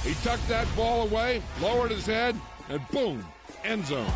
He tucked that ball away, lowered his head, and boom, end zone.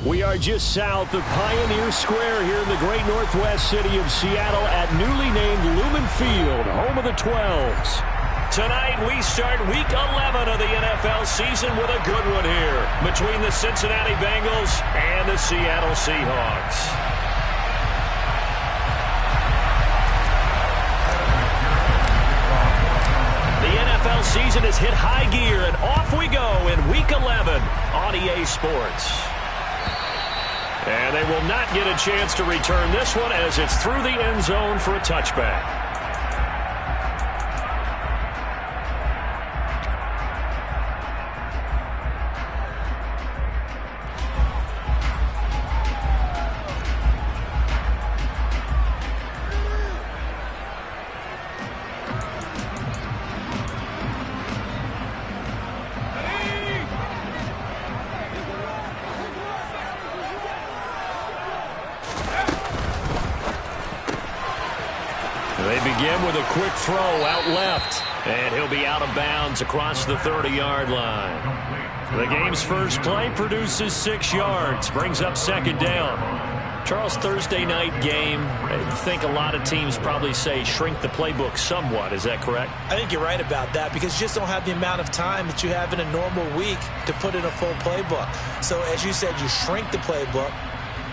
We are just south of Pioneer Square here in the great northwest city of Seattle at newly named Lumen Field, home of the 12s. Tonight we start Week 11 of the NFL season with a good one here between the Cincinnati Bengals and the Seattle Seahawks. The NFL season has hit high gear, and off we go in Week 11 on EA Sports. And they will not get a chance to return this one as it's through the end zone for a touchback. They begin with a quick throw out left, and he'll be out of bounds across the 30-yard line. The game's first play produces 6 yards, brings up second down. Charles, Thursday night game, I think a lot of teams probably say shrink the playbook somewhat. Is that correct? I think you're right about that because you just don't have the amount of time that you have in a normal week to put in a full playbook. So as you said, you shrink the playbook.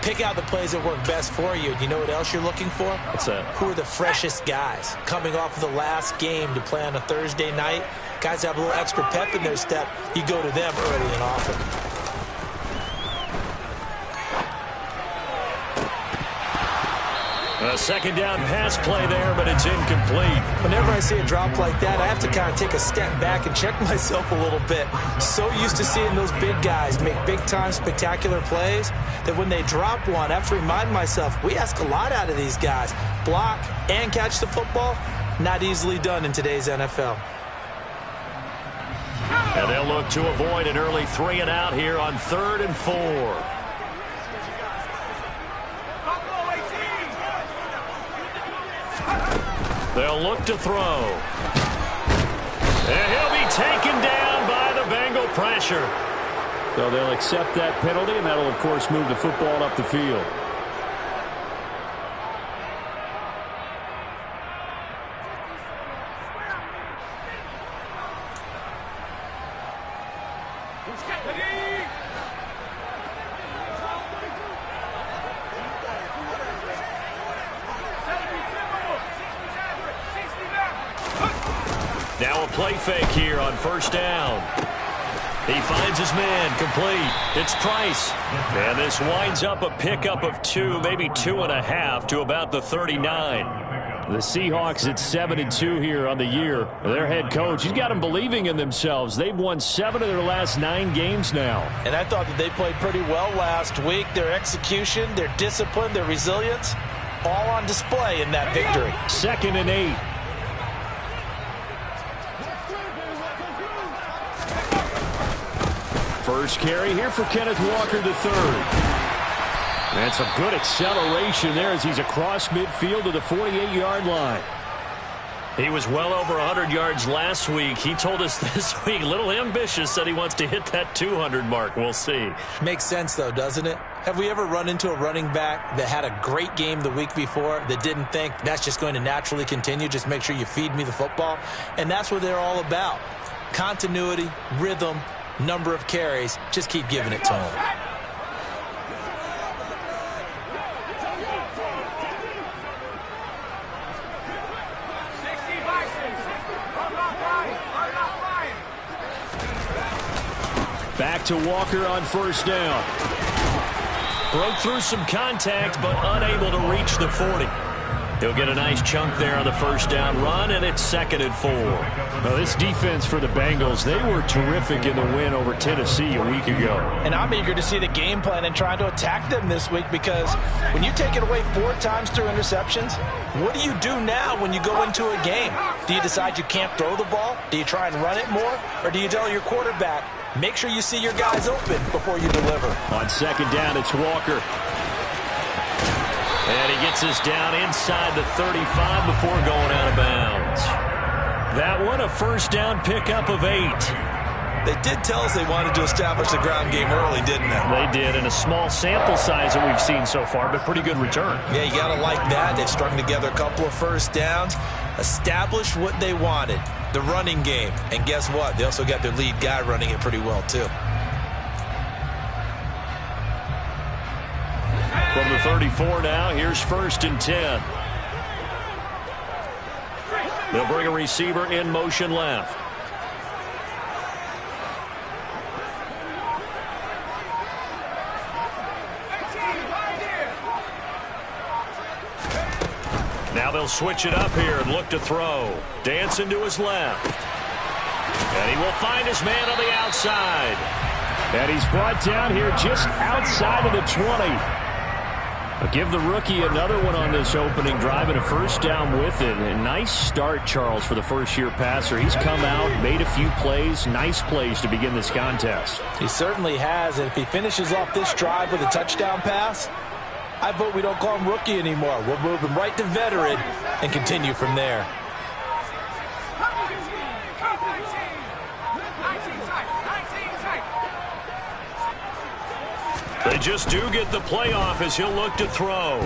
Pick out the plays that work best for you. You know what else you're looking for? What's that? Who are the freshest guys coming off of the last game to play on a Thursday night? Guys have a little extra pep in their step. You go to them early and often. A second down pass play there, but it's incomplete. Whenever I see a drop like that, I have to kind of take a step back and check myself a little bit. So used to seeing those big guys make big-time spectacular plays that when they drop one, I have to remind myself, we ask a lot out of these guys. Block and catch the football, not easily done in today's NFL. And they'll look to avoid an early 3-and-out here on 3rd and 4. They'll look to throw. And he'll be taken down by the Bengal pressure. So they'll accept that penalty, and that'll, of course, move the football up the field. Now a play fake here on first down. He finds his man, complete. It's Price. And this winds up a pickup of 2, maybe 2.5 to about the 39. The Seahawks at 7-2 here on the year. Their head coach, he's got them believing in themselves. They've won 7 of their last 9 games now. And I thought that they played pretty well last week. Their execution, their discipline, their resilience, all on display in that victory. 2nd and 8. First carry here for Kenneth Walker III. That's a good acceleration there as he's across midfield to the 48-yard line. He was well over 100 yards last week. He told us this week, a little ambitious, said he wants to hit that 200 mark. We'll see. Makes sense, though, doesn't it? Have we ever run into a running back that had a great game the week before that didn't think that's just going to naturally continue? Just make sure you feed me the football. And that's what they're all about. Continuity, rhythm, number of carries. Just keep giving it to him. Back to Walker on first down. Broke through some contact, but unable to reach the 40. He'll get a nice chunk there on the first down run, and it's 2nd and 4. Now, this defense for the Bengals, they were terrific in the win over Tennessee a week ago. And I'm eager to see the game plan and trying to attack them this week because when you take it away 4 times through interceptions, what do you do now when you go into a game? Do you decide you can't throw the ball? Do you try and run it more? Or do you tell your quarterback, make sure you see your guys open before you deliver? On second down, it's Walker. And he gets us down inside the 35 before going out of bounds. That one, a first down pickup of 8. They did tell us they wanted to establish the ground game early, didn't they? They did, in a small sample size that we've seen so far, but pretty good return. Yeah, you got to like that. They've strung together a couple of first downs, established what they wanted, the running game. And guess what? They also got their lead guy running it pretty well, too. From the 34 now, here's 1st and 10. They'll bring a receiver in motion left. Now they'll switch it up here and look to throw. Dancing to his left. And he will find his man on the outside. And he's brought down here just outside of the 20. I'll give the rookie another one on this opening drive and a first down with it. A nice start, Charles, for the first-year passer. He's come out, made a few plays, nice plays to begin this contest. He certainly has, and if he finishes off this drive with a touchdown pass, I vote we don't call him rookie anymore. We'll move him right to veteran and continue from there. They just do get the playoff as he'll look to throw.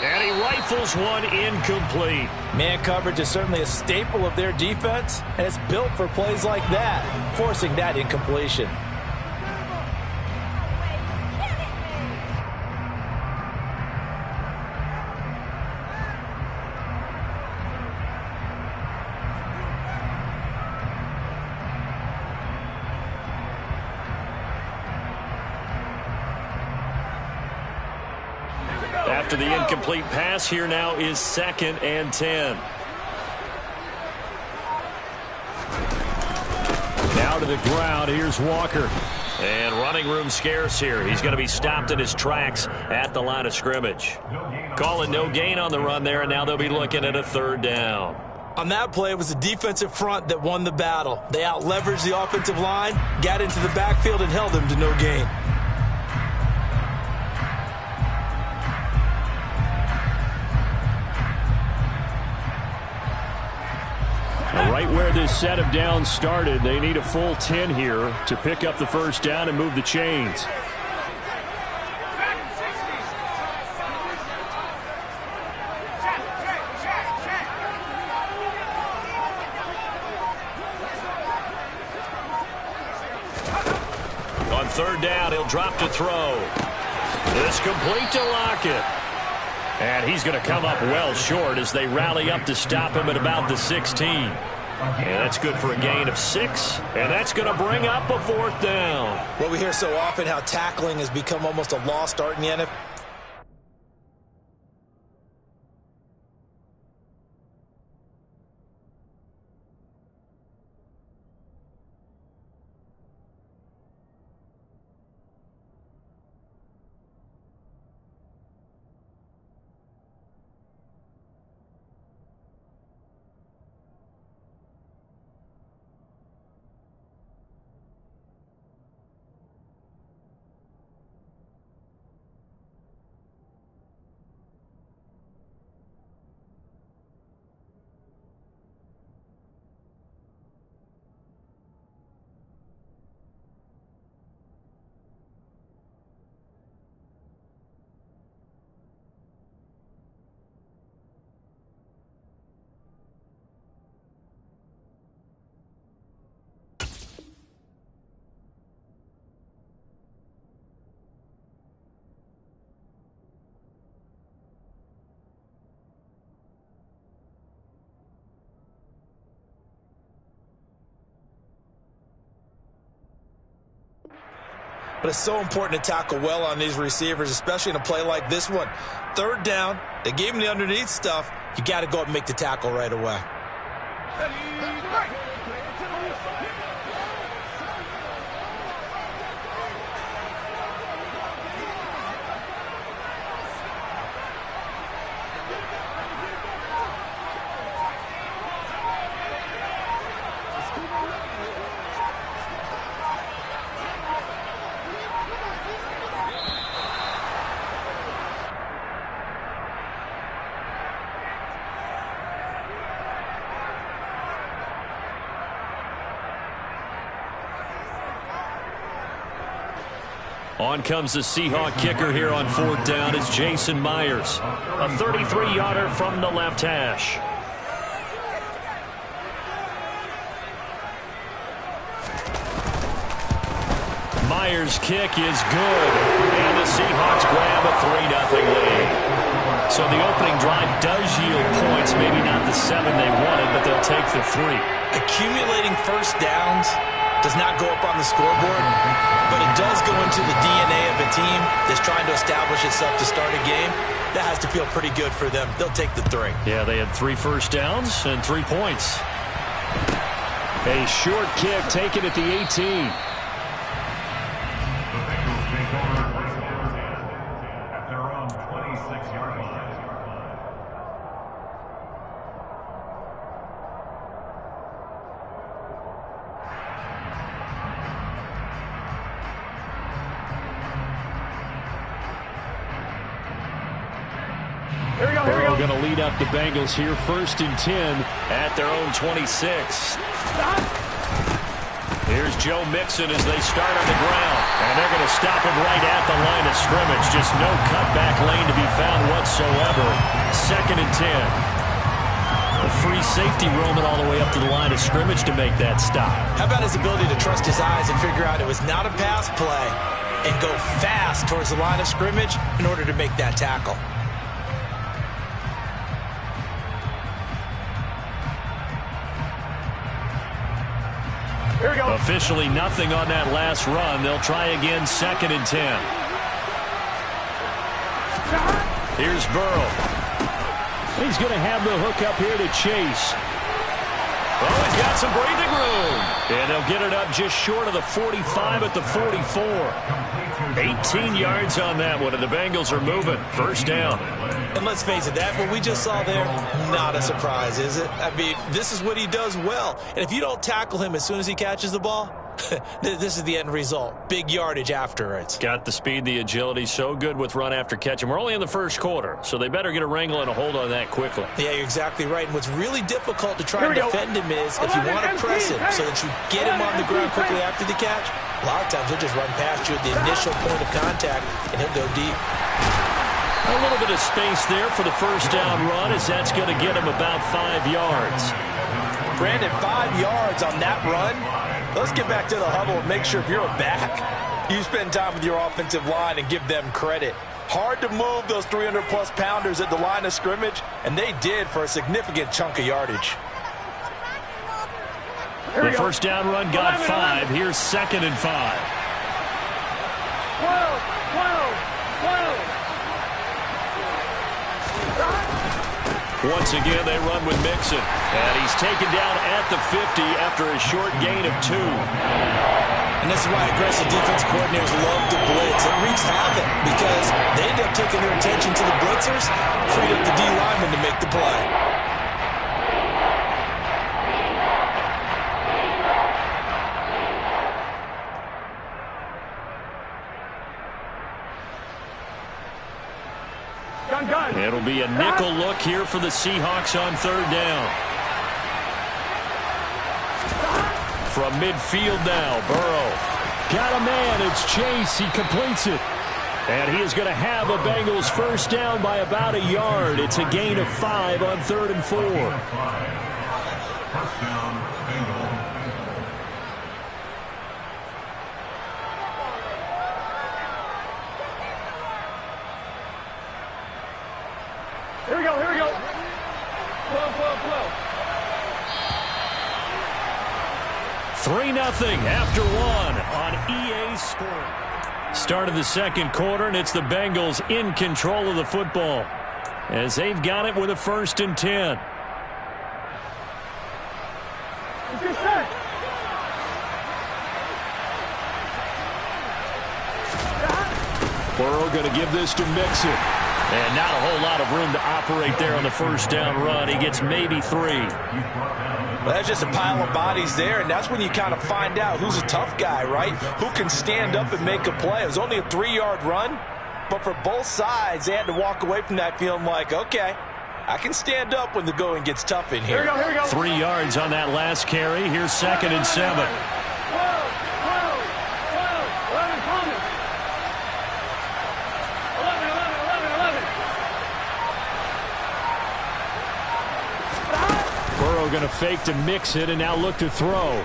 And he rifles one incomplete. Man coverage is certainly a staple of their defense, and it's built for plays like that, forcing that incompletion. After the incomplete pass, here now is 2nd and 10. Now to the ground, here's Walker. And running room scarce here. He's going to be stopped in his tracks at the line of scrimmage. Calling no gain on the run there, and now they'll be looking at a 3rd down. On that play, it was the defensive front that won the battle. They out-leveraged the offensive line, got into the backfield, and held them to no gain. Right where this set of downs started, they need a full 10 here to pick up the first down and move the chains. On 3rd down, he'll drop to throw. It's complete to Lockett. And he's going to come up well short as they rally up to stop him at about the 16. And that's good for a gain of 6. And that's going to bring up a 4th down. Well, we hear so often how tackling has become almost a lost art in the NFL. But it's so important to tackle well on these receivers, especially in a play like this one. 3rd down, they gave him the underneath stuff. You got to go up and make the tackle right away. On comes the Seahawk kicker here on 4th down. It's Jason Myers. A 33-yarder from the left hash. Myers' kick is good. And the Seahawks grab a 3-0 lead. So the opening drive does yield points. Maybe not the 7 they wanted, but they'll take the 3. Accumulating first downs does not go up on the scoreboard, but it does go into the DNA of a team that's trying to establish itself to start a game. That has to feel pretty good for them. They'll take the 3. Yeah, they had 3 first downs and 3 points. A short kick taken at the 18. Burrow going to lead up the Bengals here, 1st and 10 at their own 26. Here's Joe Mixon as they start on the ground. And they're going to stop him right at the line of scrimmage. Just no cutback lane to be found whatsoever. 2nd and 10. The free safety roaming all the way up to the line of scrimmage to make that stop. How about his ability to trust his eyes and figure out it was not a pass play and go fast towards the line of scrimmage in order to make that tackle? Here we go. Officially nothing on that last run. They'll try again, 2nd and 10. Here's Burrow. He's going to have the hook up here to Chase. Oh, he's got some breathing room. And they'll get it up just short of the 45 at the 44. 18 yards on that one, and the Bengals are moving. 1st down. And let's face it, that what we just saw there, not a surprise, is it? I mean, this is what he does well. And if you don't tackle him as soon as he catches the ball, this is the end result. Big yardage afterwards. Got the speed, the agility, so good with run after catch. And we're only in the 1st quarter, so they better get a wrangle and a hold on that quickly. Yeah, you're exactly right. And what's really difficult to try and defend him is if you want to press him so that you get him on the ground quickly after the catch, a lot of times he'll just run past you at the initial point of contact, and he'll go deep. A little bit of space there for the 1st down run, as that's going to get him about 5 yards. Brandon, 5 yards on that run. Let's get back to the huddle and make sure if you're a back, you spend time with your offensive line and give them credit. Hard to move those 300-plus pounders at the line of scrimmage, and they did for a significant chunk of yardage. The 1st down run got 5. Here's 2nd and 5. 12. Once again, they run with Mixon. And he's taken down at the 50 after a short gain of 2. And this is why aggressive defense coordinators love to blitz. It wreaks havoc because they end up taking their attention to the blitzers, freed up the D lineman to make the play. It'll be a nickel look here for the Seahawks on 3rd down. From midfield now, Burrow. Got a man, it's Chase, he completes it. And he is going to have a Bengals 1st down by about a yard. It's a gain of 5 on 3rd and 4. Here we go. 3-0 after 1 on EA Sports. Start of the 2nd quarter, and it's the Bengals in control of the football as they've got it with a 1st and 10. Burrow going to give this to Mixon. And not a whole lot of room to operate there on the 1st down run. He gets maybe 3. Well, that's just a pile of bodies there, and that's when you kind of find out who's a tough guy, right? Who can stand up and make a play. It was only a 3-yard run, but for both sides, they had to walk away from that feeling like, okay, I can stand up when the going gets tough in here. Here we go. 3 yards on that last carry. Here's 2nd and 7. Burrow going to fake to mix it and now look to throw.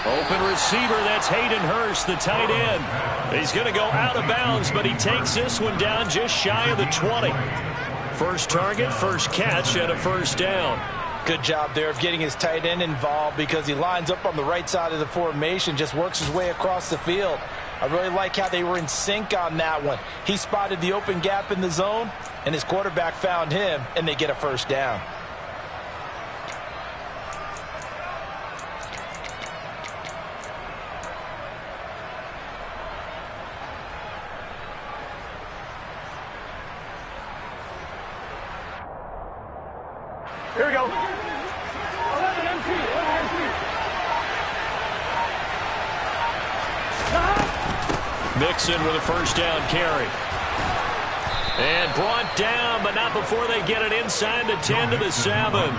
Open receiver, that's Hayden Hurst, the tight end. He's going to go out of bounds, but he takes this one down just shy of the 20. First target, first catch, and a first down. Good job there of getting his tight end involved because he lines up on the right side of the formation, just works his way across the field. I really like how they were in sync on that one. He spotted the open gap in the zone, and his quarterback found him, and they get a first down. Here we go. Mixon with a first down carry. And brought down, but not before they get it inside the 10 to the 7.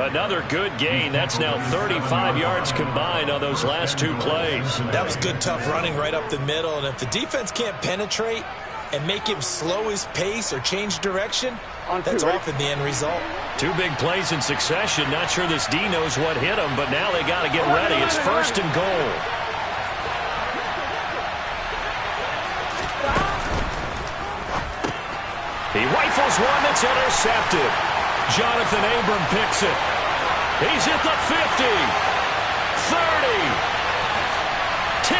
Another good gain. That's now 35 yards combined on those last two plays. That was good, tough running right up the middle. And if the defense can't penetrate and make him slow his pace or change direction, that's often the end result. Two big plays in succession. Not sure this D knows what hit him, but now they got to get ready. It's first and goal. He rifles one that's intercepted. Jonathan Abram picks it. He's at the 50, 30, 10.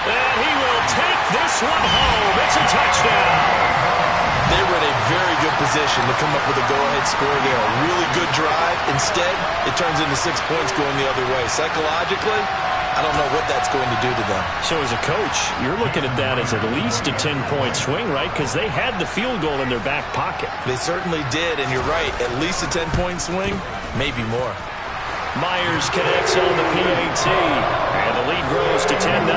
And he will take this one home. It's a touchdown. They were in a very good position to come up with a go-ahead score there. A really good drive. Instead, it turns into 6 points going the other way. Psychologically, I don't know what that's going to do to them. So as a coach, you're looking at that as at least a 10-point swing, right? Because they had the field goal in their back pocket. They certainly did, and you're right. At least a 10-point swing, maybe more. Myers connects on the PAT, and the lead grows to 10-0.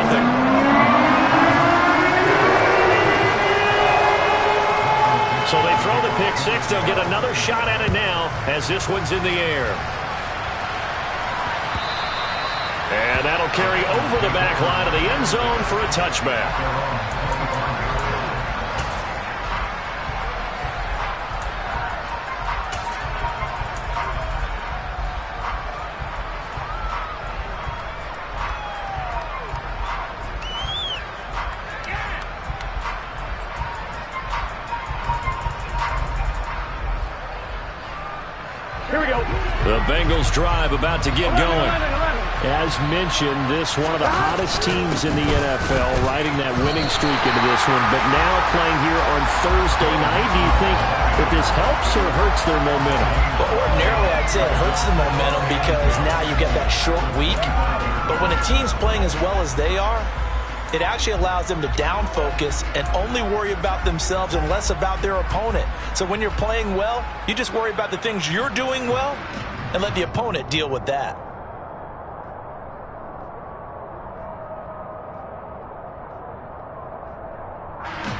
So they throw the pick six. They'll get another shot at it now as this one's in the air. And that'll carry over the back line of the end zone for a touchback. Here we go. The Bengals drive about to get going. As mentioned, this one of the hottest teams in the NFL, riding that winning streak into this one, but now playing here on Thursday night. Do you think that this helps or hurts their momentum? Well, ordinarily, I'd say it hurts the momentum because now you get that short week. But when a team's playing as well as they are, it actually allows them to down focus and only worry about themselves and less about their opponent. So when you're playing well, you just worry about the things you're doing well and let the opponent deal with that.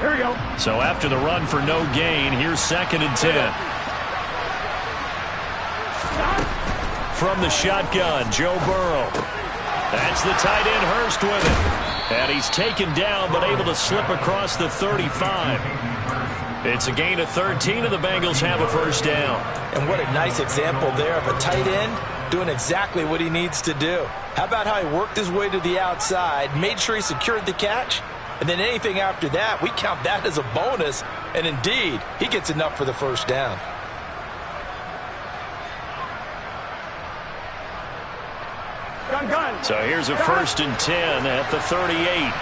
Here we go. So after the run for no gain, here's 2nd and 10. From the shotgun, Joe Burrow. That's the tight end Hurst with it. And he's taken down but able to slip across the 35. It's a gain of 13 and the Bengals have a first down. And what a nice example there of a tight end doing exactly what he needs to do. How about how he worked his way to the outside, made sure he secured the catch, and then anything after that, we count that as a bonus. And indeed, he gets enough for the first down. Gun. So here's a 1st and 10 at the 38.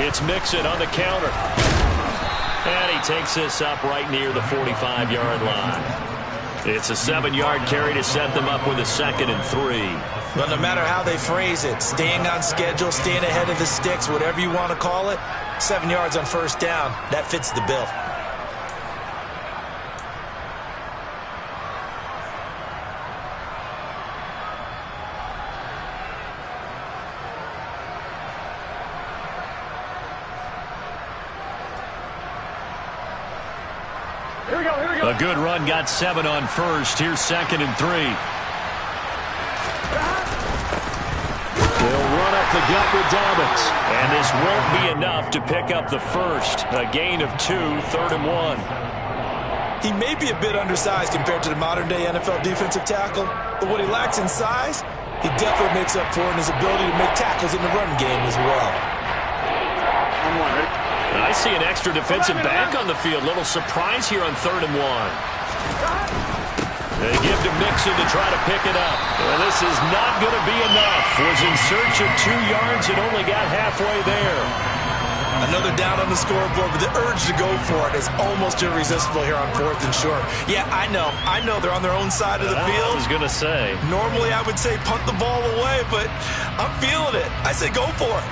It's Mixon on the counter. And he takes this up right near the 45-yard line. It's a 7-yard carry to set them up with a 2nd and 3. But no matter how they phrase it, staying on schedule, staying ahead of the sticks, whatever you want to call it, 7 yards on first down, that fits the bill. Here we go. A good run got 7 on first. Here's 2nd and 3. They'll run it up the gut with Dobbins. And this won't be enough to pick up the first. A gain of 2, 3rd and 1. He may be a bit undersized compared to the modern-day NFL defensive tackle, but what he lacks in size, he definitely makes up for in his ability to make tackles in the run game as well. I see an extra defensive back on the field. Little surprise here on 3rd and 1. They give to Mixon to try to pick it up. And this is not going to be enough. Was in search of 2 yards and only got halfway there. Another down on the scoreboard, but the urge to go for it is almost irresistible here on 4th and short. Yeah, I know they're on their own side of the field. I was going to say. Normally I would say punt the ball away, but I'm feeling it. I say go for it.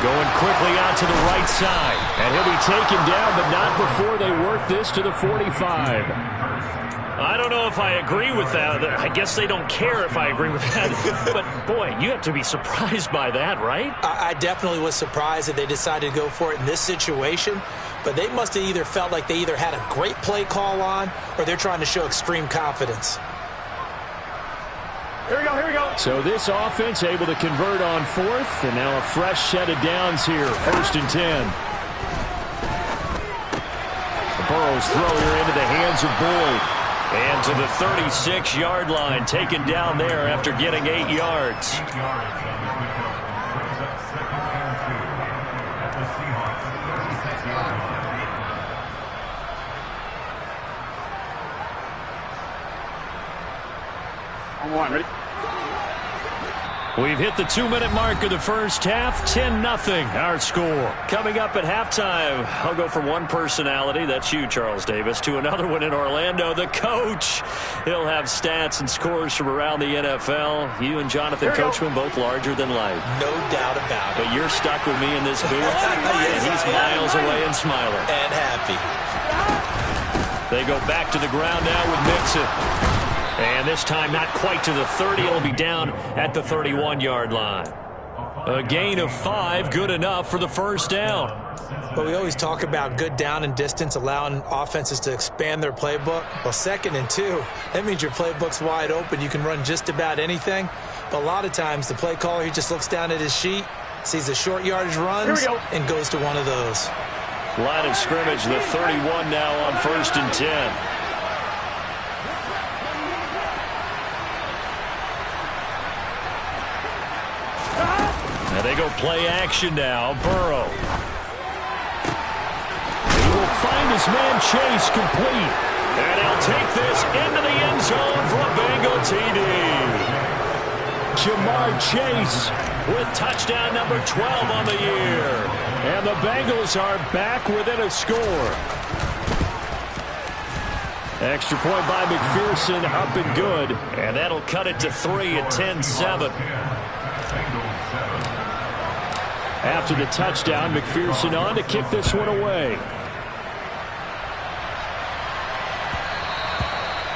Going quickly out to the right side. And he'll be taken down, but not before they work this to the 45. I don't know if I agree with that. I guess they don't care if I agree with that. But, boy, you have to be surprised by that, right? I definitely was surprised that they decided to go for it in this situation. But they must have either felt like they either had a great play call on or they're trying to show extreme confidence. Here we go, here we go. So this offense able to convert on 4th, and now a fresh set of downs here, 1st and 10. The Burrow's throw here into the hands of Boyd. And to the 36-yard line, taken down there after getting 8 yards. Ready? We've hit the 2-minute mark of the first half. 10-0 our score. Coming up at halftime, I'll go from one personality, that's you, Charles Davis, to another one in Orlando, the coach. He'll have stats and scores from around the NFL. You and Jonathan Coachman both larger than life. No doubt about it. But you're stuck with me in this booth, and he's miles away and smiling. And happy. They go back to the ground now with Mixon. And this time not quite to the 30. It'll be down at the 31-yard line. A gain of 5, good enough for the first down. But we always talk about good down and distance, allowing offenses to expand their playbook. Well, 2nd and 2, that means your playbook's wide open. You can run just about anything. But a lot of times the play caller, he just looks down at his sheet, sees the short yardage runs, and goes to one of those. Line of scrimmage, the 31 now on 1st and 10. Now they go play action now. Burrow. He will find his man Chase complete. And he'll take this into the end zone for a Bengal TD. Jamar Chase with touchdown number 12 on the year. And the Bengals are back within a score. Extra point by McPherson, up and good. And that'll cut it to 3 at 10-7. After the touchdown, McPherson on to kick this one away.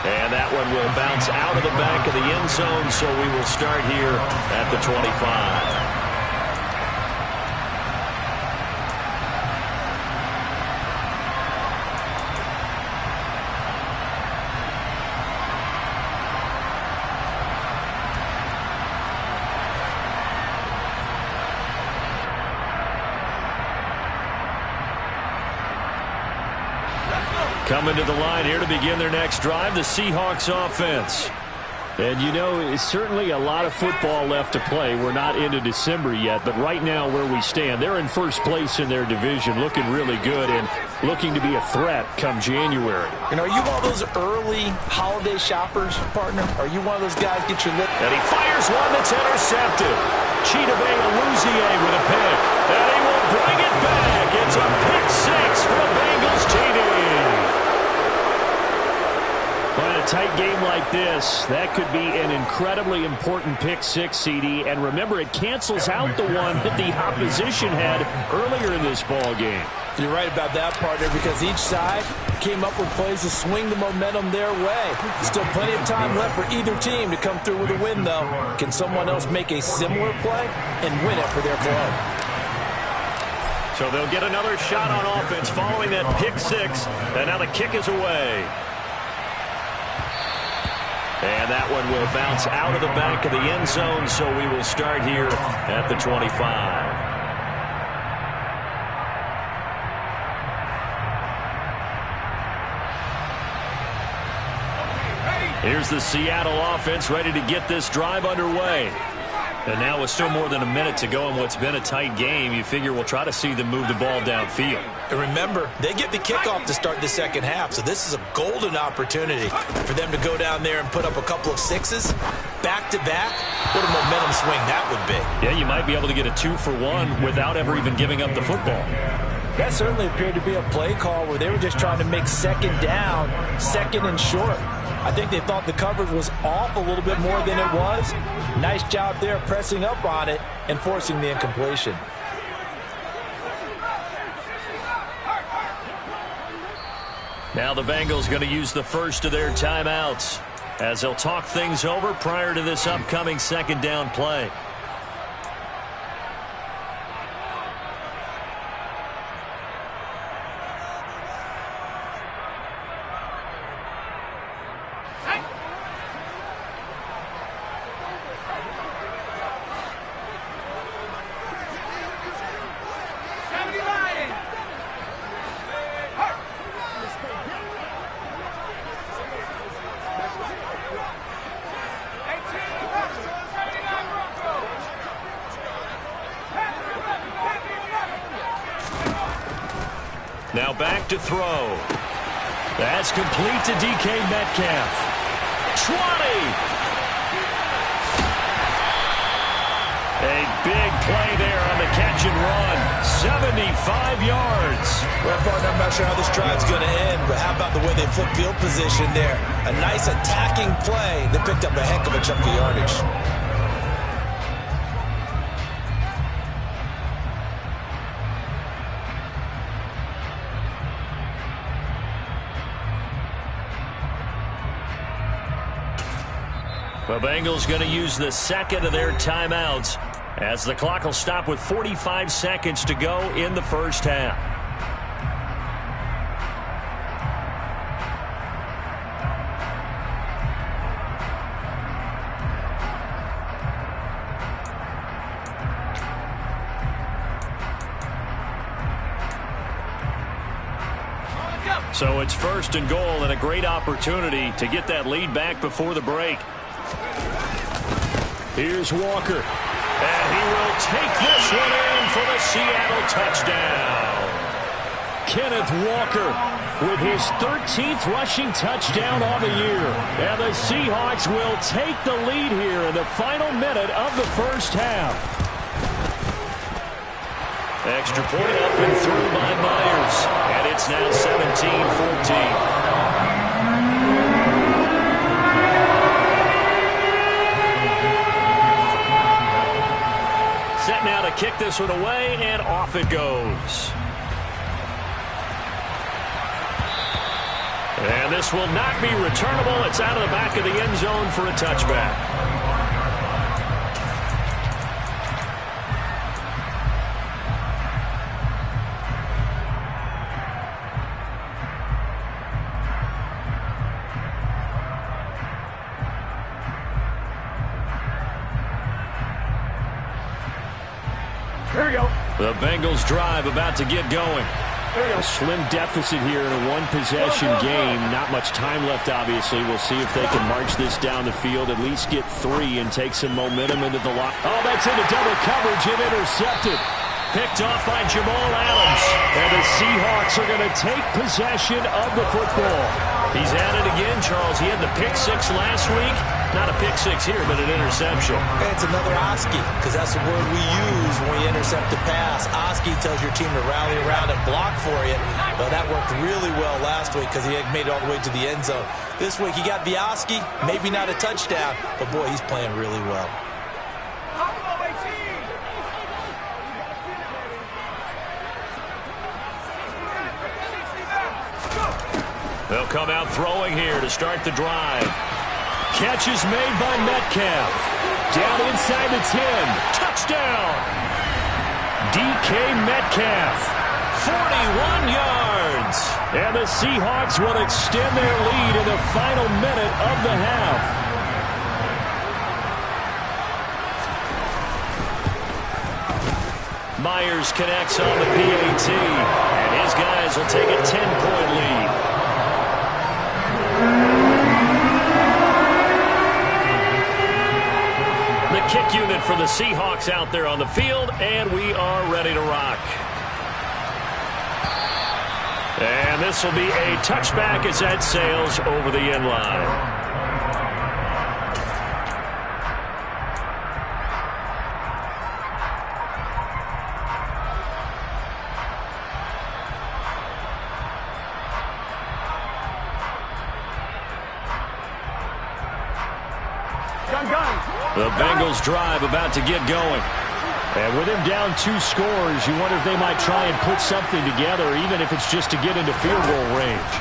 And that one will bounce out of the back of the end zone, so we will start here at the 25. Coming to the line here to begin their next drive, the Seahawks offense. And, you know, it's certainly a lot of football left to play. We're not into December yet, but right now where we stand, they're in first place in their division, looking really good and looking to be a threat come January. You know, are you one of those early holiday shoppers, partner? Are you one of those guys get your lip? And he fires one that's intercepted. Chidobe Awuzie with a pick. And he will bring it back. It's a pick 6 for the Bengals TD. But in a tight game like this, that could be an incredibly important pick 6, CD. And remember, it cancels out the one that the opposition had earlier in this ball game. You're right about that, partner, because each side came up with plays to swing the momentum their way. Still plenty of time left for either team to come through with a win, though. Can someone else make a similar play and win it for their club? So they'll get another shot on offense following that pick six. And now the kick is away. And that one will bounce out of the back of the end zone, so we will start here at the 25. Here's the Seattle offense ready to get this drive underway. And now with still more than a minute to go in what's been a tight game, you figure we'll try to see them move the ball downfield. And remember, they get the kickoff to start the second half, so this is a golden opportunity for them to go down there and put up a couple of sixes back-to-back. What a momentum swing that would be. Yeah, you might be able to get a 2-for-1 without ever even giving up the football. That certainly appeared to be a play call where they were just trying to make second down, second and short. I think they thought the coverage was off a little bit more than it was. Nice job there pressing up on it and forcing the incompletion. Now the Bengals going to use the first of their timeouts as they'll talk things over prior to this upcoming second down play. Now back to throw. That's complete to DK Metcalf. 20. A big play there on the catch and run. 75 yards. Well, partner, I'm not sure how this drive's going to end, but how about the way they flip field position there? A nice attacking play that picked up a heck of a chunk of yardage. The Bengals going to use the second of their timeouts as the clock will stop with 45 seconds to go in the first half. So it's first and goal and a great opportunity to get that lead back before the break. Here's Walker. And he will take this one in for the Seattle touchdown. Kenneth Walker with his 13th rushing touchdown on the year. And the Seahawks will take the lead here in the final minute of the first half. Extra point up and through by Myers. And it's now 17-14. Set now to kick this one away, and off it goes. And this will not be returnable. It's out of the back of the end zone for a touchback. There you go. The Bengals drive about to get going. A slim deficit here in a one-possession game. Not much time left, obviously. We'll see if they can march this down the field, at least get 3 and take some momentum into the lock. Oh, that's into double coverage and intercepted. Picked off by Jamal Adams. And the Seahawks are going to take possession of the football. He's at it again, Charles. He had the pick 6 last week. Not a pick 6 here, but an interception. And it's another Oski, because that's the word we use when we intercept the pass. Oski tells your team to rally around and block for you. Well, that worked really well last week because he had made it all the way to the end zone. This week he got the Oski, maybe not a touchdown, but boy, he's playing really well. They'll come out throwing here to start the drive. Catch is made by Metcalf. Down inside the 10. Touchdown! DK Metcalf. 41 yards. And the Seahawks will extend their lead in the final minute of the half. Myers connects on the PAT, and his guys will take a 10-point lead. The kick unit for the Seahawks out there on the field, and we are ready to rock. And this will be a touchback as that sails over the end line. The Bengals drive about to get going. And with him down 2 scores, you wonder if they might try and put something together, even if it's just to get into field goal range.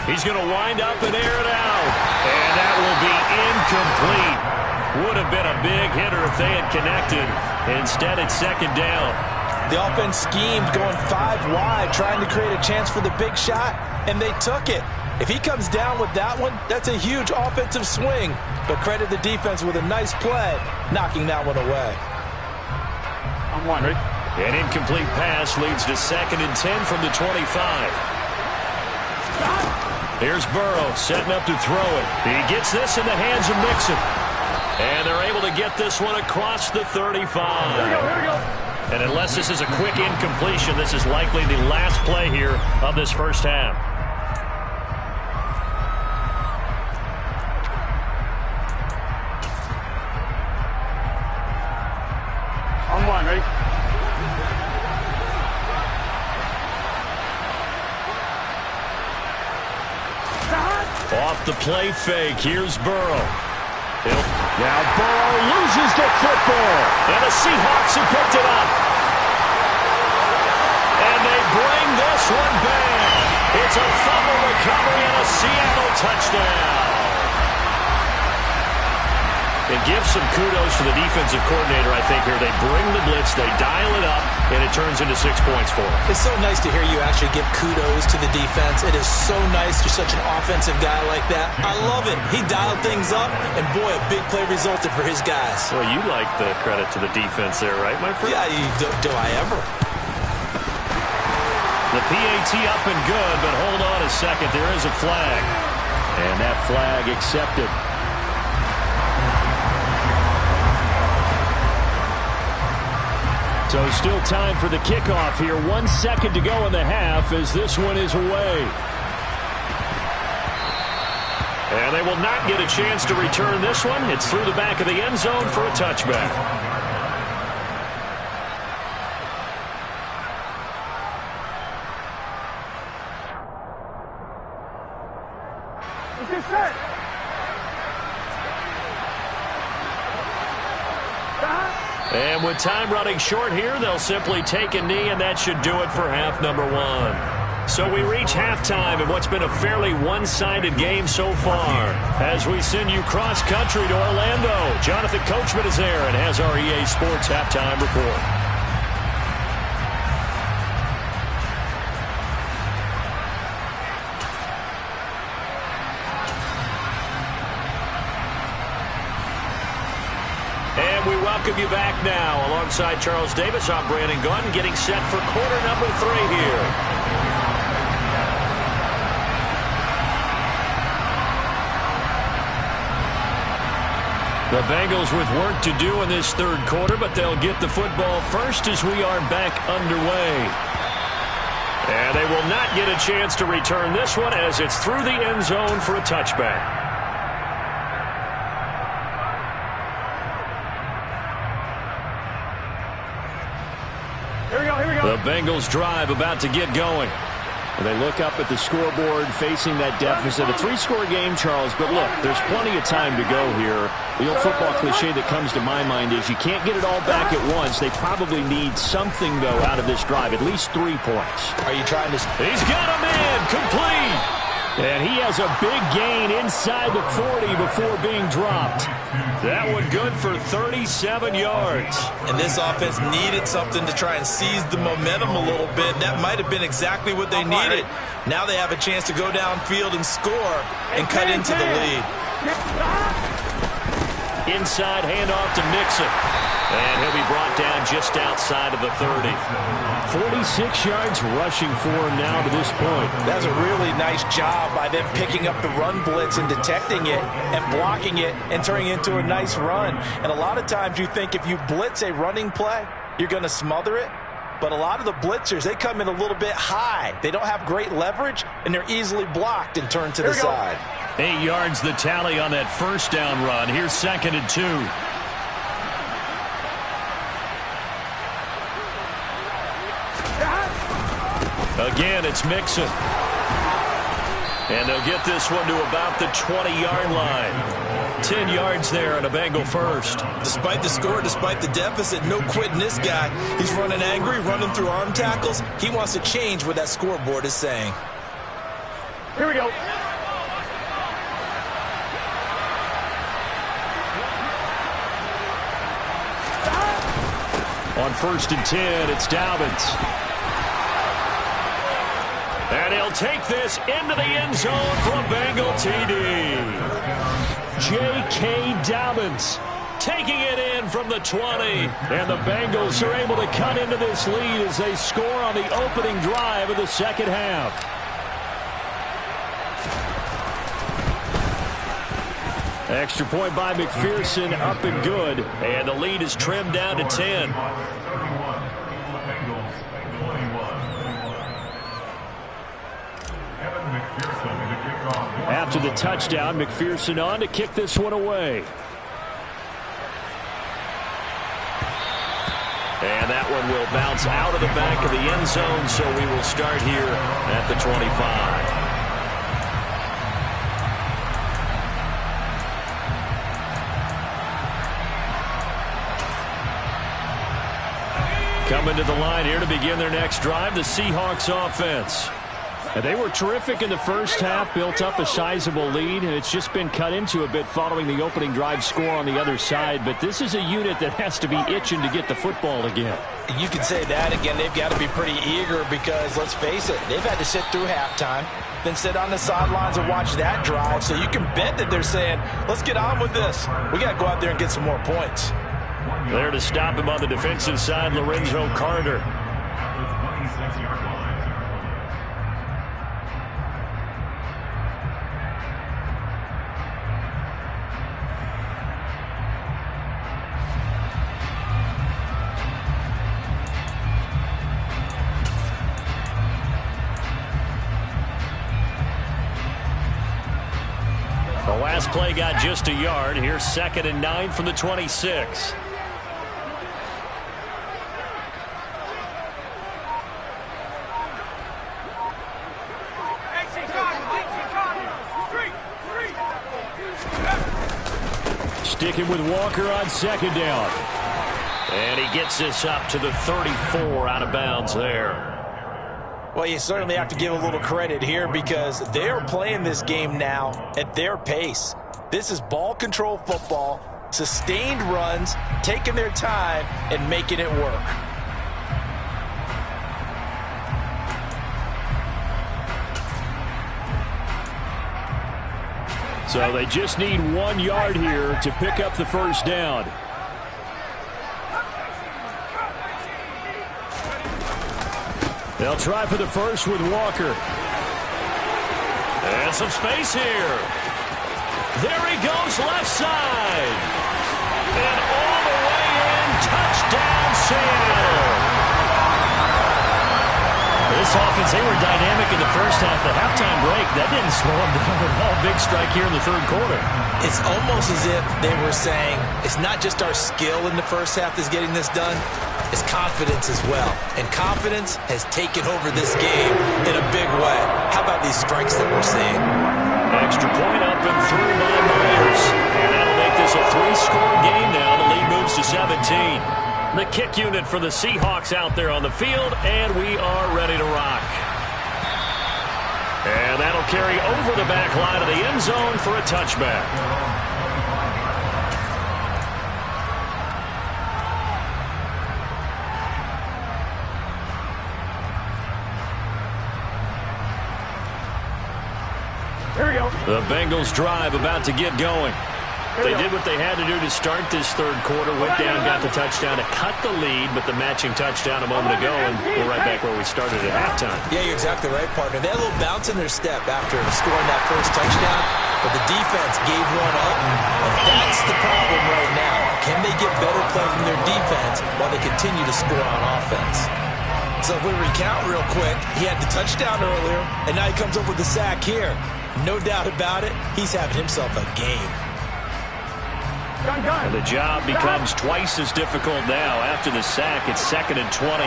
He's going to wind up and air it out. And that will be incomplete. Would have been a big hitter if they had connected. Instead, it's second down. The offense schemed, going 5 wide, trying to create a chance for the big shot, and they took it. If he comes down with that one, that's a huge offensive swing. But credit the defense with a nice play, knocking that one away. I'm one, right? An incomplete pass leads to 2nd and 10 from the 25. Here's Burrow setting up to throw it. He gets this in the hands of Mixon. And they're able to get this one across the 35. Here we go. And unless this is a quick incompletion, this is likely the last play here of this first half. I'm one, right? Off the play fake, here's Burrow. Now Burrow loses the football. And the Seahawks have picked it up. And they bring this one back. It's a fumble recovery and a Seattle touchdown. It gives some kudos to the defensive coordinator, I think, here. They bring the blitz, they dial it up, and it turns into 6 points for them. It's so nice to hear you actually give kudos to the defense. It is so nice. You're such an offensive guy like that. I love it. He dialed things up, and boy, a big play resulted for his guys. Well, you like the credit to the defense there, right, my friend? Yeah, do I ever? The PAT up and good, but hold on a second. There is a flag. And that flag accepted. So still time for the kickoff here. 1 second to go in the half as this one is away. And they will not get a chance to return this one. It's through the back of the end zone for a touchback. Is this set? And with time running short here, they'll simply take a knee, and that should do it for half number 1. So we reach halftime in what's been a fairly one-sided game so far. As we send you cross-country to Orlando, Jonathan Coachman is there and has our EA Sports halftime report. Welcome you back now. Alongside Charles Davis, I'm Brandon Gunn, getting set for quarter number 3 here. The Bengals with work to do in this third quarter, but they'll get the football first as we are back underway. And they will not get a chance to return this one as it's through the end zone for a touchback. The Bengals drive about to get going. And they look up at the scoreboard facing that deficit. A 3-score game, Charles, but look, there's plenty of time to go here. The old football cliche that comes to my mind is you can't get it all back at once. They probably need something, though, out of this drive, at least 3 points. Are you trying to... He's got him in, complete. And he has a big gain inside the 40 before being dropped. That one good for 37 yards. And this offense needed something to try and seize the momentum a little bit. That might have been exactly what they needed. Now they have a chance to go downfield and score and cut into the lead. Inside handoff to Mixon. And he'll be brought down just outside of the 30. 46 yards rushing for him now to this point. That's a really nice job by them picking up the run blitz and detecting it and blocking it and turning it into a nice run. And a lot of times you think if you blitz a running play, you're going to smother it. But a lot of the blitzers, they come in a little bit high. They don't have great leverage, and they're easily blocked and turned to the side. 8 yards the tally on that first down run. Here's 2nd and 2. Again, it's Mixon. And they'll get this one to about the 20-yard line. 10 yards there on a Bengal first. Despite the score, despite the deficit, no quitting this guy. He's running angry, running through arm tackles. He wants to change what that scoreboard is saying. Here we go. On 1st and 10, it's Dobbins. And he'll take this into the end zone for a Bengal TD. J.K. Dobbins taking it in from the 20. And the Bengals are able to cut into this lead as they score on the opening drive of the second half. Extra point by McPherson, up and good. And the lead is trimmed down to 10. After the touchdown, McPherson on to kick this one away. And that one will bounce out of the back of the end zone, so we will start here at the 25. Coming to the line here to begin their next drive, the Seahawks offense. And they were terrific in the first half, built up a sizable lead, and it's just been cut into a bit following the opening drive score on the other side. But this is a unit that has to be itching to get the football again. You can say that again. They've got to be pretty eager because, let's face it, they've had to sit through halftime, then sit on the sidelines and watch that drive. So you can bet that they're saying, let's get on with this. We got to go out there and get some more points. There to stop him on the defensive side, Lorenzo Carter. The last play got just a yard. Here's 2nd and 9 from the 26. Sticking with Walker on 2nd down. And he gets this up to the 34 out of bounds there. Well, you certainly have to give a little credit here because they're playing this game now at their pace. This is ball control football, sustained runs, taking their time and making it work. So they just need 1 yard here to pick up the first down. They'll try for the first with Walker. And some space here. There he goes, left side. And all the way in, touchdown Seattle. This offense, they were dynamic in the first half. The halftime break, that didn't slow them down at all. Big strike here in the third quarter. It's almost as if they were saying, it's not just our skill in the first half that's getting this done. is confidence as well. And confidence has taken over this game in a big way. How about these strikes that we're seeing? Extra point up and through by Myers. And that'll make this a 3-score game now. The lead moves to 17. The kick unit for the Seahawks out there on the field, and we are ready to rock. And that'll carry over the back line of the end zone for a touchback. Here we go. The Bengals drive about to get going. They did what they had to do to start this third quarter. Went down, got the touchdown to cut the lead, but the matching touchdown a moment ago, and we're right back where we started at halftime. Yeah, you're exactly right, partner. They had a little bounce in their step after scoring that first touchdown, but the defense gave one up, and that's the problem right now. Can they get better play from their defense while they continue to score on offense? So if we recount real quick, he had the touchdown earlier, and now he comes up with the sack here. No doubt about it, he's having himself a game. And the job becomes twice as difficult now. After the sack, it's 2nd and 20.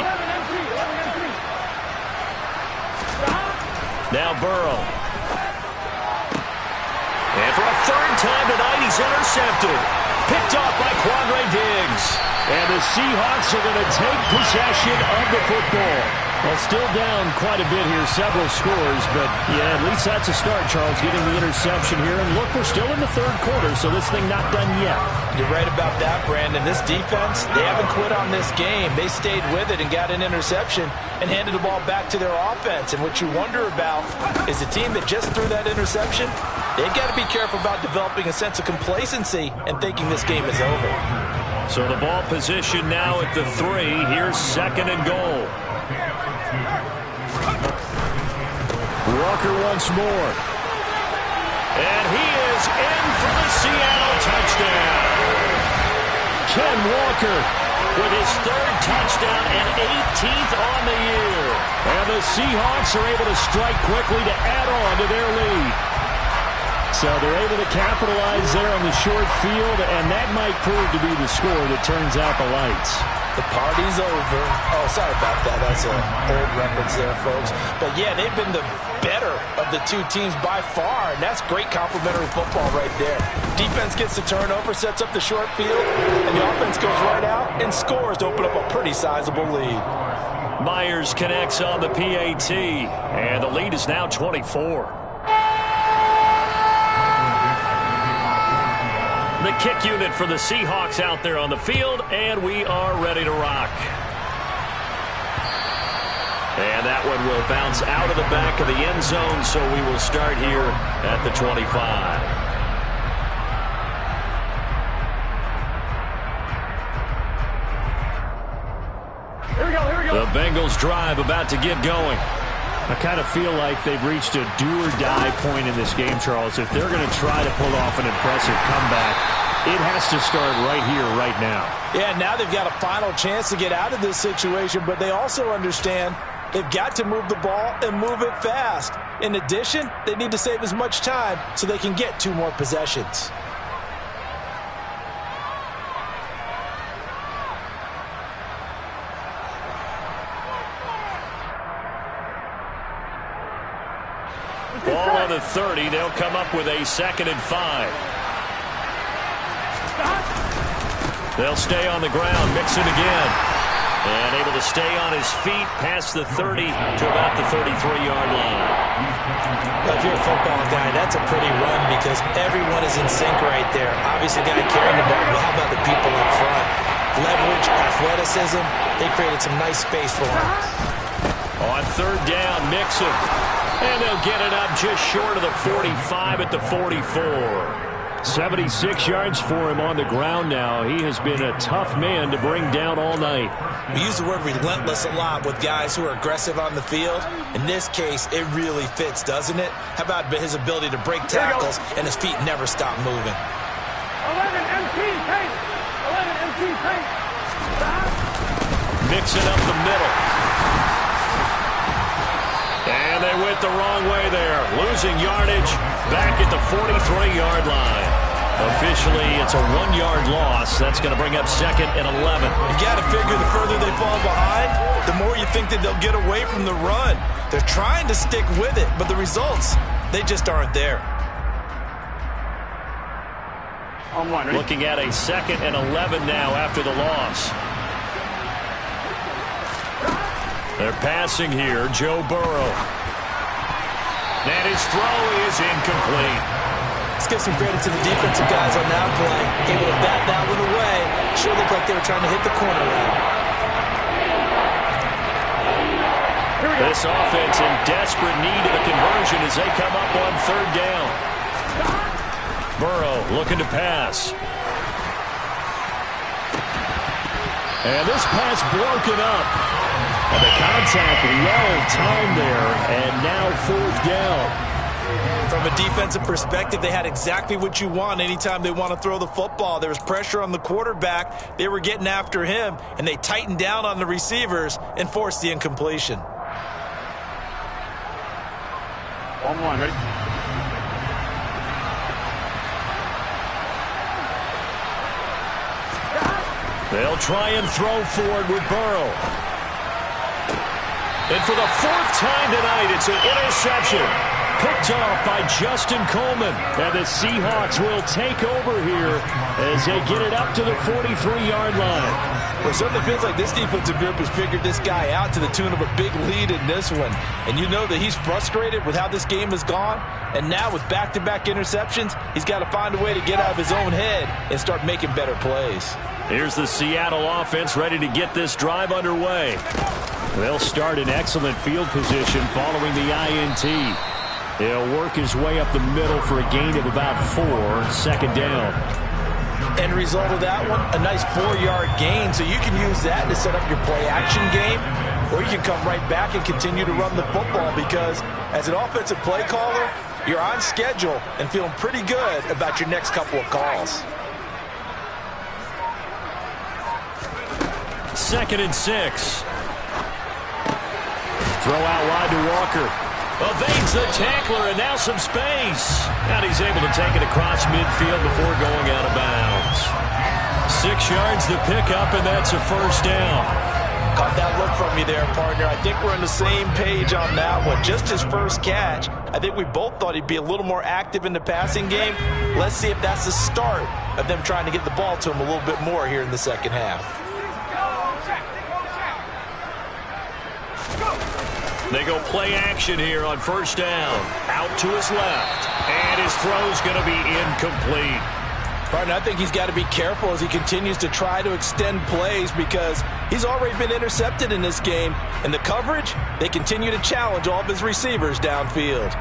Now Burrow. And for a third time tonight, he's intercepted. Picked off by Quandre Diggs. And the Seahawks are going to take possession of the football. Well, still down quite a bit here, several scores, but yeah, at least that's a start, Charles, getting the interception here. And look, we're still in the third quarter, so this thing not done yet. You're right about that, Brandon. This defense, they haven't quit on this game. They stayed with it and got an interception and handed the ball back to their offense. And what you wonder about is the team that just threw that interception, they've got to be careful about developing a sense of complacency and thinking this game is over. So the ball position now at the 3. Here's 2nd and goal. Walker once more. And he is in for the Seattle touchdown. Ken Walker with his 3rd touchdown and 18th on the year. And the Seahawks are able to strike quickly to add on to their lead. So they're able to capitalize there on the short field, and that might prove to be the score that turns out the lights. The party's over. Oh, sorry about that. That's an old reference there, folks. But, yeah, they've been the better of the two teams by far, and that's great complimentary football right there. Defense gets the turnover, sets up the short field, and the offense goes right out and scores to open up a pretty sizable lead. Myers connects on the PAT, and the lead is now 24. The kick unit for the Seahawks out there on the field, and we are ready to rock. And that one will bounce out of the back of the end zone, so we will start here at the 25. Here we go, here we go. The Bengals drive about to get going. I kind of feel like they've reached a do-or-die point in this game, Charles. If they're going to try to pull off an impressive comeback, it has to start right here, right now. Yeah, now they've got a final chance to get out of this situation, but they also understand they've got to move the ball and move it fast. In addition, they need to save as much time so they can get 2 more possessions. Ball on the 30. They'll come up with a 2nd and 5. They'll stay on the ground. Mixon again. And able to stay on his feet past the 30 to about the 33-yard line. If you're a football guy, that's a pretty run because everyone is in sync right there. Obviously, the guy carrying the ball, but how about the people up front? Leverage, athleticism, they created some nice space for him. On 3rd down, Mixon. And they'll get it up just short of the 45 at the 44. 76 yards for him on the ground now. He has been a tough man to bring down all night. We use the word relentless a lot with guys who are aggressive on the field. In this case, it really fits, doesn't it? How about his ability to break tackles and his feet never stop moving? 11 MT pace. 11 MT pace. Mixing up the middle. And they went the wrong way there. Losing yardage back at the 43-yard line. Officially, it's a 1-yard loss. That's going to bring up 2nd and 11. You got to figure the further they fall behind, the more you think that they'll get away from the run. They're trying to stick with it, but the results, they just aren't there. Looking at a 2nd and 11 now after the loss. They're passing here, Joe Burrow. And his throw is incomplete. Let's give some credit to the defensive guys on that play. Able to bat that one away. Sure looked like they were trying to hit the corner route. This offense in desperate need of a conversion as they come up on 3rd down. Burrow looking to pass. And this pass broken up. And the contact well timed there, and now 4th down. From a defensive perspective, they had exactly what you want anytime they want to throw the football. There was pressure on the quarterback. They were getting after him, and they tightened down on the receivers and forced the incompletion. 1-1, ready? They'll try and throw forward with Burrow. And for the 4th time tonight, it's an interception. Picked off by Justin Coleman. And the Seahawks will take over here as they get it up to the 43-yard line. Well, it certainly feels like this defensive group has figured this guy out to the tune of a big lead in this one. And you know that he's frustrated with how this game has gone. And now with back-to-back interceptions, he's got to find a way to get out of his own head and start making better plays. Here's the Seattle offense ready to get this drive underway. They'll start in excellent field position following the INT. He'll work his way up the middle for a gain of about 4, 2nd down. End result of that one, a nice 4-yard gain. So you can use that to set up your play-action game, or you can come right back and continue to run the football because as an offensive play caller, you're on schedule and feeling pretty good about your next couple of calls. 2nd and 6. Throw out wide to Walker. Evades the tackler, and now some space. And he's able to take it across midfield before going out of bounds. 6 yards the pickup, and that's a 1st down. Caught that look from you there, partner. I think we're on the same page on that one. Just his first catch. I think we both thought he'd be a little more active in the passing game. Let's see if that's the start of them trying to get the ball to him a little bit more here in the 2nd half. They go play action here on 1st down. Out to his left. And his throw's going to be incomplete. Partner, I think he's got to be careful as he continues to try to extend plays because he's already been intercepted in this game. And the coverage, they continue to challenge all of his receivers downfield.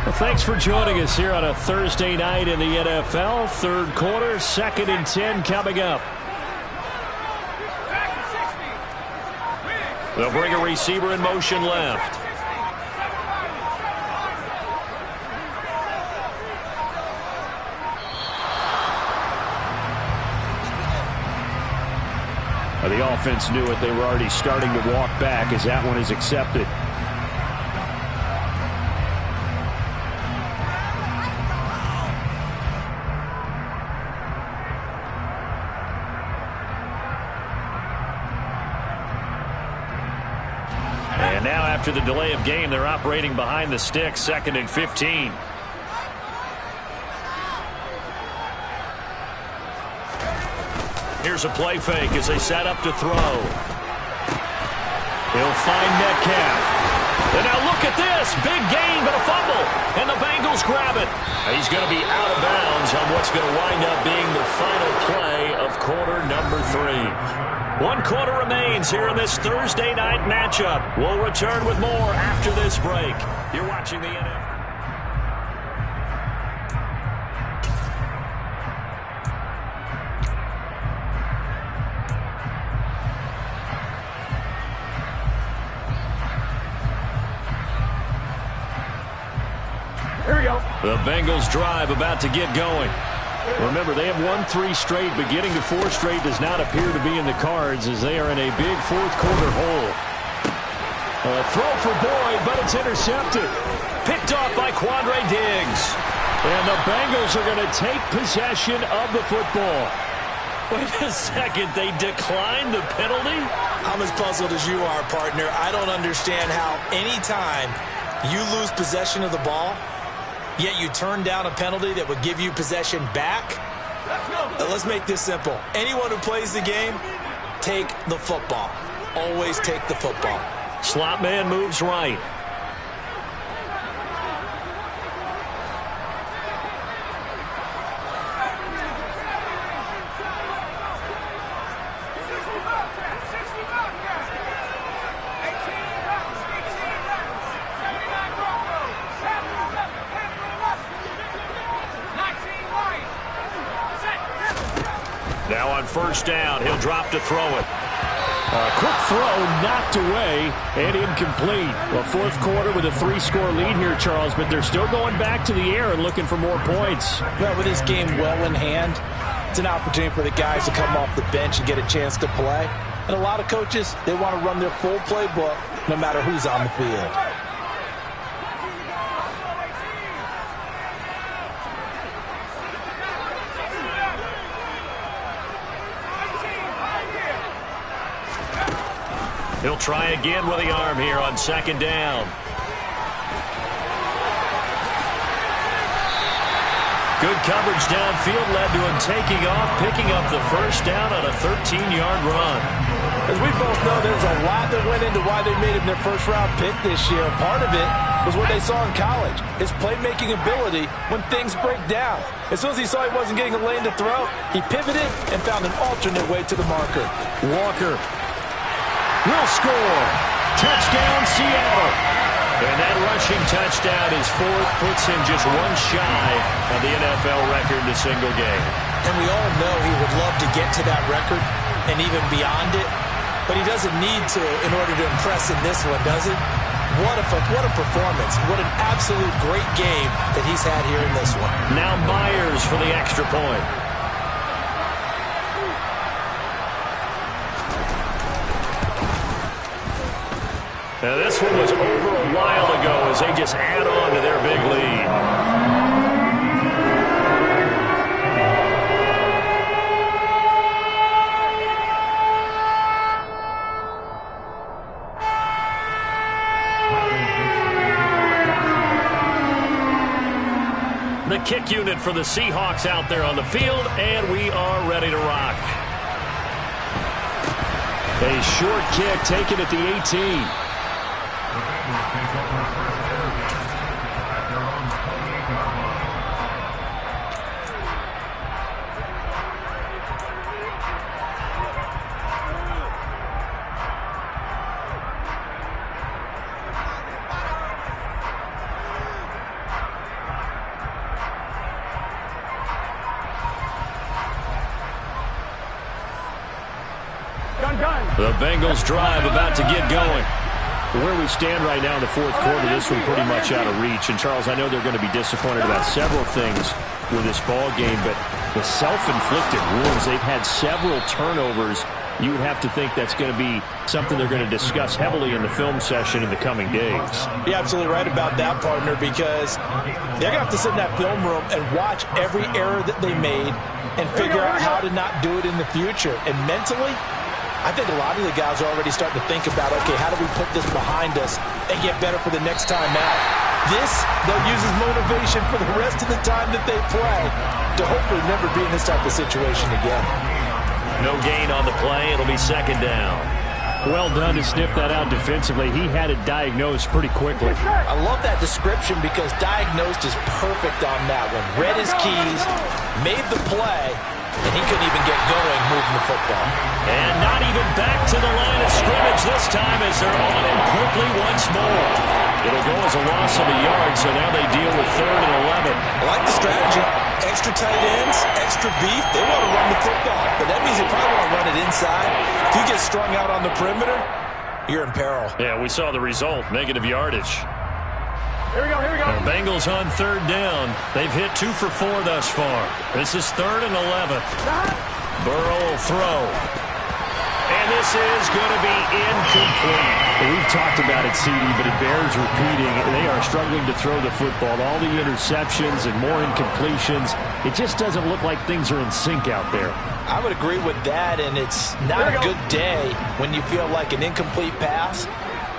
Well, thanks for joining us here on a Thursday night in the NFL. 3rd quarter, 2nd and 10 coming up. They'll bring a receiver in motion left. The offense knew it. They were already starting to walk back as that one is accepted. And now after the delay of game, they're operating behind the sticks, 2nd and 15. Here's a play fake as they set up to throw. He'll find Metcalf. And now look at this. Big gain, but a fumble. And the Bengals grab it. He's going to be out of bounds on what's going to wind up being the final play of quarter number 3. 1 quarter remains here in this Thursday night matchup. We'll return with more after this break. You're watching the NFL. Here we go. The Bengals drive about to get going. Remember, they have won 3 straight, but getting to 4 straight does not appear to be in the cards as they are in a big fourth-quarter hole. A throw for Boyd, but it's intercepted. Picked off by Quandre Diggs. And the Bengals are going to take possession of the football. Wait a second, they declined the penalty? I'm as puzzled as you are, partner. I don't understand how any time you lose possession of the ball, yet you turn down a penalty that would give you possession back. Let's make this simple. Anyone who plays the game, take the football. Always take the football. Slot man moves right. Now on first down, he'll drop to throw it. A quick throw knocked away and incomplete. Well, fourth quarter with a 3-score lead here, Charles, but they're still going back to the air and looking for more points. Well, with this game well in hand, it's an opportunity for the guys to come off the bench and get a chance to play. And a lot of coaches, they want to run their full playbook no matter who's on the field. He'll try again with the arm here on second down. Good coverage downfield led to him taking off, picking up the first down on a 13-yard run. As we both know, there's a lot that went into why they made him their first-round pick this year. Part of it was what they saw in college, his playmaking ability when things break down. As soon as he saw he wasn't getting a lane to throw, he pivoted and found an alternate way to the marker. Walker will score. Touchdown, Seattle. And that rushing touchdown is 4th, puts him just one shy of the NFL record in a single game. And we all know he would love to get to that record and even beyond it, but he doesn't need to in order to impress in this one, does he? What a performance. What an absolute great game that he's had here in this one. Now Myers for the extra point. Now this one was over a while ago as they just add on to their big lead. The kick unit for the Seahawks out there on the field, and we are ready to rock. A short kick taken at the 18. The Bengals drive about to get going. Where we stand right now in the fourth quarter, this one pretty much out of reach. And, Charles, I know they're going to be disappointed about several things with this ball game, but the self-inflicted wounds, they've had several turnovers. You would have to think that's going to be something they're going to discuss heavily in the film session in the coming days. You're absolutely right about that, partner, because they're going to have to sit in that film room and watch every error that they made and figure out how to not do it in the future. And mentally, I think a lot of the guys are already starting to think about, okay, how do we put this behind us and get better for the next time out? This, they'll use as motivation for the rest of the time that they play to hopefully never be in this type of situation again. No gain on the play. It'll be second down. Well done to sniff that out defensively. He had it diagnosed pretty quickly. I love that description because diagnosed is perfect on that one. Read his keys, made the play, and he couldn't even get going moving the football. And not even back to the line of scrimmage this time as they're on him quickly once more. It'll go as a loss of a yard, so now they deal with 3rd and 11. I like the strategy. Extra tight ends, extra beef. They want to run the football, but that means they probably want to run it inside. If you get strung out on the perimeter, you're in peril. Yeah, we saw the result, negative yardage. Here we go, here we go. The Bengals on third down. They've hit 2 for 4 thus far. This is 3rd and 11. Burrow will throw. And this is going to be incomplete. We've talked about it, CD, but it bears repeating. They are struggling to throw the football. All the interceptions and more incompletions. It just doesn't look like things are in sync out there. I would agree with that, and it's not a good day when you feel like an incomplete pass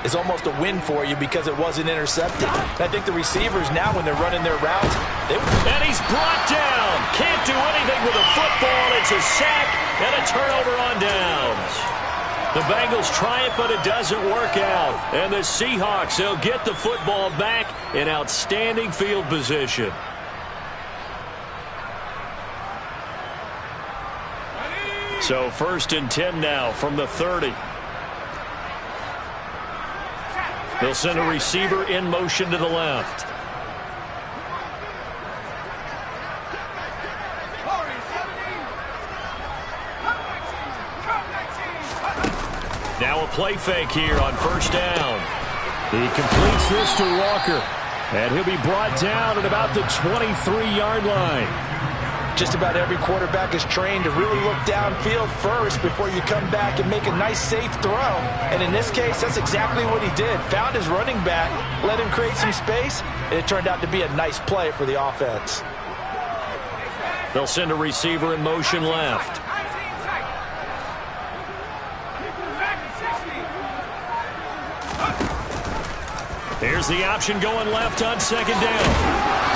is almost a win for you because it wasn't intercepted. I think the receivers now, when they're running their routes, and he's brought down. Can't do anything with a football. It's a sack and a turnover on downs. The Bengals try it, but it doesn't work out. And the Seahawks, they'll get the football back in outstanding field position. So 1st and 10 now from the 30. They'll send a receiver in motion to the left. Now a play fake here on 1st down. He completes this to Walker. And he'll be brought down at about the 23-yard line. just about every quarterback is trained to really look downfield first before you come back and make a nice, safe throw. And in this case, that's exactly what he did. Found his running back, let him create some space, and it turned out to be a nice play for the offense. They'll send a receiver in motion left. Here's the option going left on 2nd down.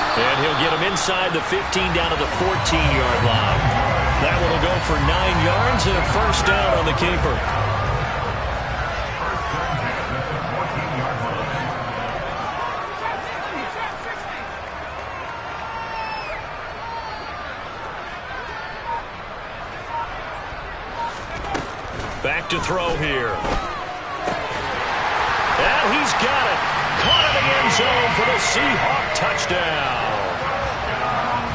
And he'll get him inside the 15 down to the 14-yard line. That one will go for 9 yards and a 1st down on the keeper. Back to throw here. And he's got it. Caught in the end zone for the Seahawk touchdown.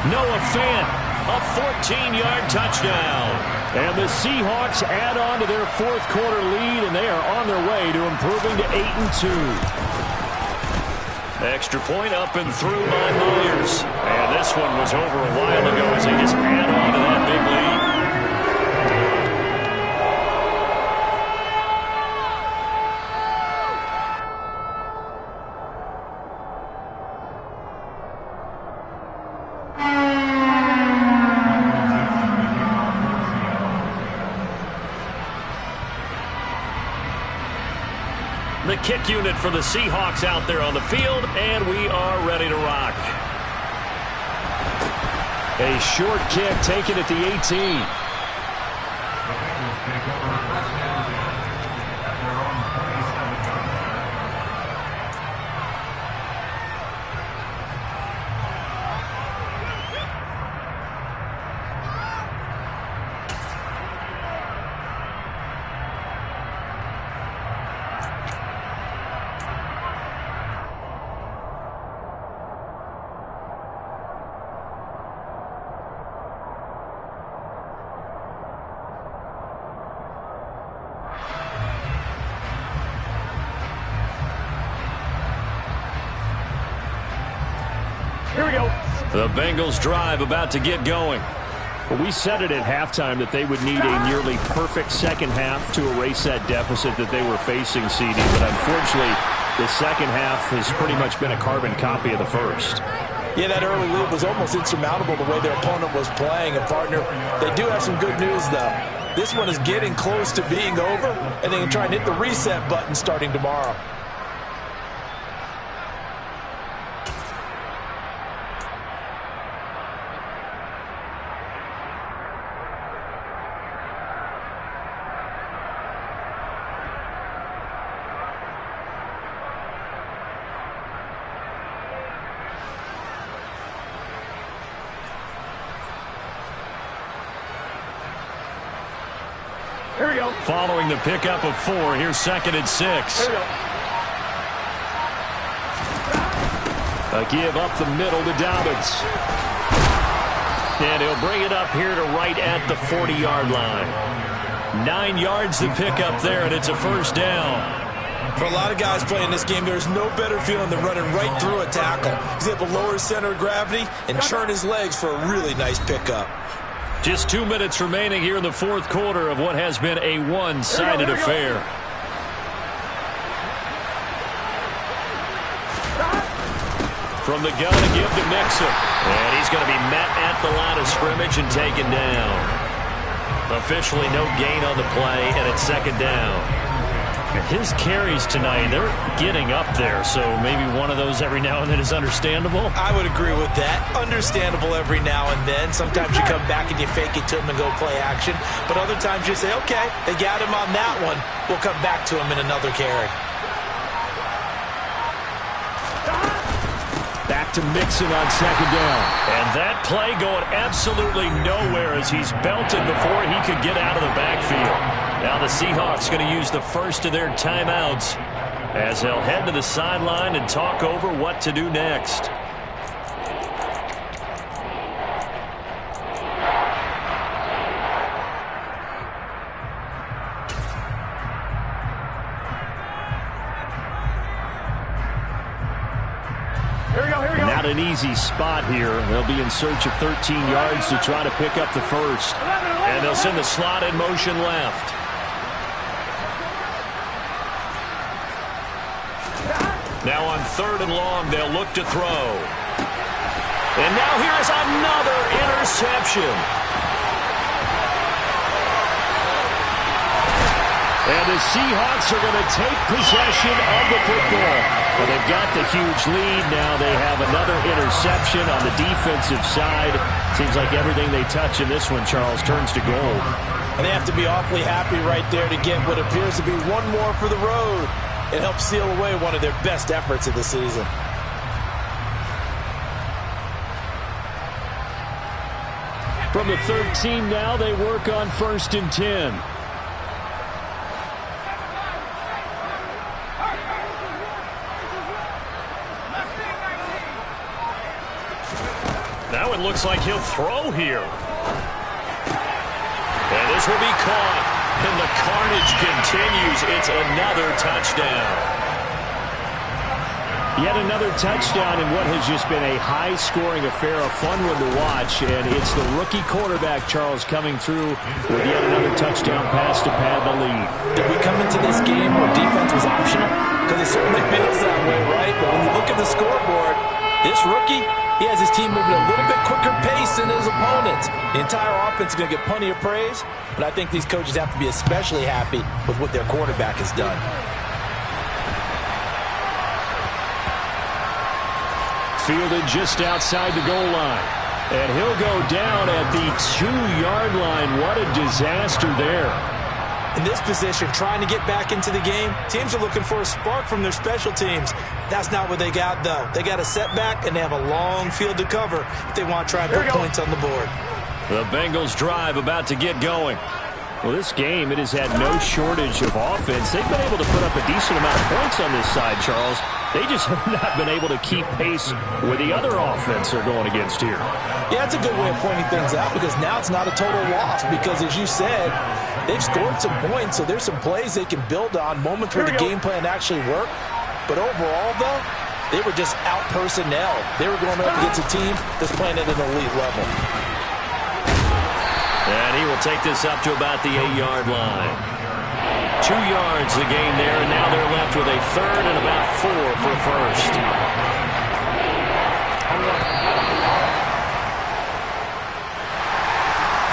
Noah Fant, a 14-yard touchdown. And the Seahawks add on to their 4th quarter lead, and they are on their way to improving to 8-2. Extra point up and through by Myers. And this one was over a while ago as they just add on to that big lead. The kick unit for the Seahawks out there on the field, and we are ready to rock. A short kick taken at the 18. Here we go. The Bengals drive about to get going. Well, we said it at halftime that they would need a nearly perfect second half to erase that deficit that they were facing, CD. But unfortunately, the second half has pretty much been a carbon copy of the first. Yeah, that early lead was almost insurmountable the way their opponent was playing. And, partner, they do have some good news, though. This one is getting close to being over, and they can try and hit the reset button starting tomorrow. Here we go. Following the pickup of 4, here's 2nd and 6. Here we go. A give up the middle to Dobbins. And he'll bring it up here to right at the 40-yard line. 9 yards to pick up there, and it's a 1st down. For a lot of guys playing this game, there's no better feeling than running right through a tackle. He's able to lower his center of gravity and churn his legs for a really nice pickup. Just 2 minutes remaining here in the fourth quarter of what has been a one-sided affair. From the gun to give to Mixon. And he's going to be met at the line of scrimmage and taken down. Officially no gain on the play, and it's second down. His carries tonight, they're getting up there, so maybe one of those every now and then is understandable. I would agree with that. Understandable every now and then. Sometimes you come back and you fake it to him and go play action. But other times you say, okay, they got him on that one. We'll come back to him in another carry. Back to Mixon on second down. And that play going absolutely nowhere as he's belted before he could get out of the backfield. Now the Seahawks going to use the first of their timeouts as they'll head to the sideline and talk over what to do next. Not an easy spot here. They'll be in search of 13 yards to try to pick up the first. And they'll send the slot in motion left. Now on third and long, they'll look to throw. And now here's another interception. And the Seahawks are going to take possession of the football. Well, they've got the huge lead. Now they have another interception on the defensive side. Seems like everything they touch in this one, Charles, turns to gold. And they have to be awfully happy right there to get what appears to be one more for the road. It helps seal away one of their best efforts of the season. From the 13 now, they work on 1st and 10. Now it looks like he'll throw here. And this will be caught. And the carnage continues. It's another touchdown. Yet another touchdown in what has just been a high-scoring affair, a fun one to watch. And it's the rookie quarterback, Charles, coming through with yet another touchdown pass to pad the lead. Did we come into this game where defense was optional? Because it certainly feels that way, right? But when you look at the scoreboard, this rookie, he has his team moving a little bit quicker pace than his opponents. The entire offense is going to get plenty of praise, but I think these coaches have to be especially happy with what their quarterback has done. Fielded just outside the goal line. And he'll go down at the 2-yard line. What a disaster there. In this position, trying to get back into the game, teams are looking for a spark from their special teams. That's not what they got, though. They got a setback, and they have a long field to cover if they want to try and put points on the board. The Bengals drive about to get going. Well, this game, it has had no shortage of offense. They've been able to put up a decent amount of points on this side, Charles. They just have not been able to keep pace with the other offense they're going against here. Yeah, it's a good way of pointing things out because now it's not a total loss because, as you said, they've scored some points, so there's some plays they can build on, moments where the game plan actually worked. But overall, though, they were just out-personnel. They were going up against a team that's playing at an elite level. And he will take this up to about the 8-yard line. 2 yards the gain there, and now they're left with a third and about 4 for first.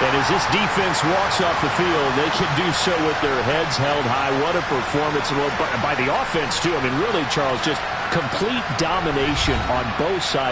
And as this defense walks off the field, they can do so with their heads held high. What a performance by the offense, too. I mean, really, Charles, just complete domination on both sides.